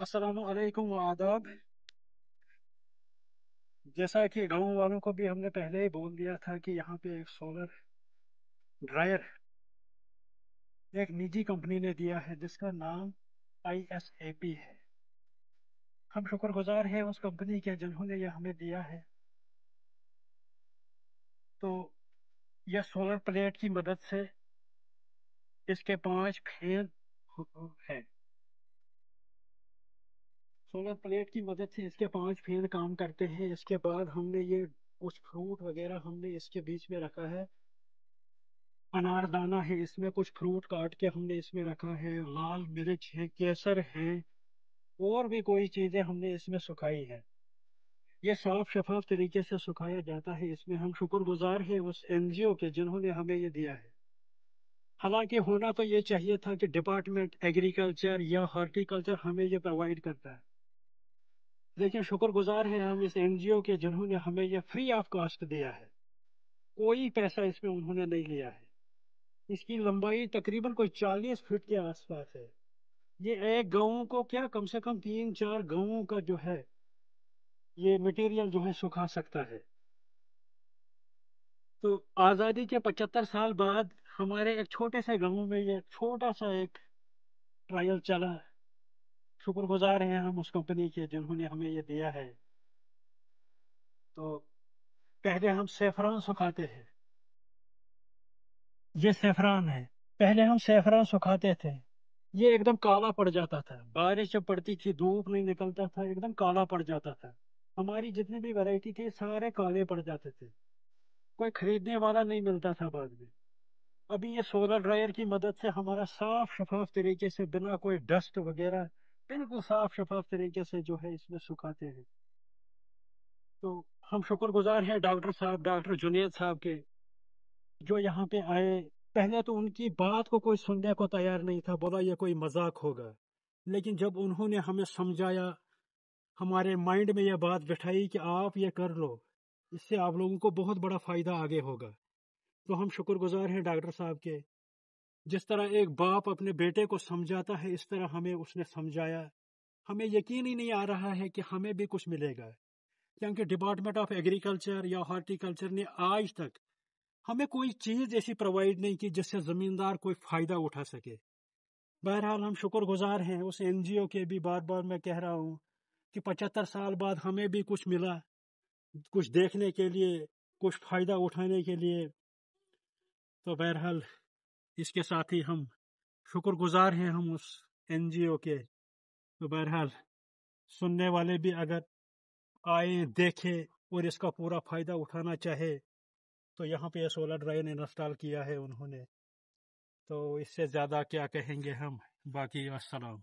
अस्सलाम वालेकुम व आदाब। जैसा कि गांव वालों को भी हमने पहले ही बोल दिया था कि यहाँ पे एक सोलर ड्रायर एक निजी कंपनी ने दिया है जिसका नाम ISAP है। हम शुक्रगुजार हैं उस कंपनी के जिन्होंने ये हमें दिया है। तो यह सोलर प्लेट की मदद से इसके 5 फैन है। सोलर प्लेट की मदद से इसके 5 फैन काम करते हैं। इसके बाद हमने ये कुछ फ्रूट वगैरह हमने इसके बीच में रखा है। अनारदाना है, इसमें कुछ फ्रूट काट के हमने इसमें रखा है, लाल मिर्च है, केसर है, और भी कोई चीजें हमने इसमें सुखाई है। ये साफ शफाफ तरीके से सुखाया जाता है। इसमें हम शुक्रगुजार हैं उस NGO के जिन्होंने हमें ये दिया है। हालांकि होना तो ये चाहिए था कि डिपार्टमेंट एग्रीकल्चर या हॉर्टिकल्चर हमें ये प्रोवाइड करता है, लेकिन शुक्रगुजार हैं हम इस NGO के जिन्होंने हमें ये फ्री ऑफ कॉस्ट दिया है। कोई पैसा इसमें उन्होंने नहीं लिया है। इसकी लंबाई तकरीबन कोई 40 फीट के आसपास है। ये एक गाँव को क्या कम से कम 3-4 गाँवों का जो है ये मटेरियल जो है सुखा सकता है। तो आज़ादी के 75 साल बाद हमारे एक छोटे से गाँव में ये छोटा सा एक ट्रायल चला। शुक्रगुजार हैं हम उस कंपनी के जिन्होंने हमें ये दिया है। तो पहले हम सेफरान सुखाते हैं। ये सेफरान है। पहले हम सेफरान सुखाते थे। ये एकदम काला पड़ जाता था, बारिश जब पड़ती थी धूप नहीं निकलता था, एकदम काला पड़ जाता था। हमारी जितनी भी वैरायटी थी सारे काले पड़ जाते थे। कोई खरीदने वाला नहीं मिलता था बाद में। अभी ये सोलर ड्रायर की मदद से हमारा साफ शफाफ तरीके से बिना कोई डस्ट वगैरह बिल्कुल साफ शफाफ तरीके से जो है इसमें सुखाते हैं। तो हम शुक्रगुजार हैं डॉक्टर साहब, डॉक्टर जुनेद साहब के, जो यहाँ पे आए। पहले तो उनकी बात को कोई सुनने को तैयार नहीं था, बोला ये कोई मजाक होगा। लेकिन जब उन्होंने हमें समझाया, हमारे माइंड में यह बात बिठाई कि आप ये कर लो, इससे आप लोगों को बहुत बड़ा फायदा आगे होगा। तो हम शुक्रगुजार हैं डॉक्टर साहब के। जिस तरह एक बाप अपने बेटे को समझाता है, इस तरह हमें उसने समझाया। हमें यकीन ही नहीं आ रहा है कि हमें भी कुछ मिलेगा, क्योंकि डिपार्टमेंट ऑफ एग्रीकल्चर या हॉर्टिकल्चर ने आज तक हमें कोई चीज़ ऐसी प्रोवाइड नहीं की जिससे ज़मींदार कोई फ़ायदा उठा सके। बहरहाल हम शुक्रगुजार हैं उस NGO के भी। बार बार मैं कह रहा हूँ कि 75 साल बाद हमें भी कुछ मिला, कुछ देखने के लिए, कुछ फ़ायदा उठाने के लिए। तो बहरहाल इसके साथ ही हम शुक्रगुजार हैं हम उस NGO के। तो बहरहाल सुनने वाले भी अगर आए, देखें और इसका पूरा फ़ायदा उठाना चाहे, तो यहाँ पे सोलर ड्रायर इंस्टॉल किया है उन्होंने। तो इससे ज़्यादा क्या कहेंगे हम। बाकी अस्सलाम।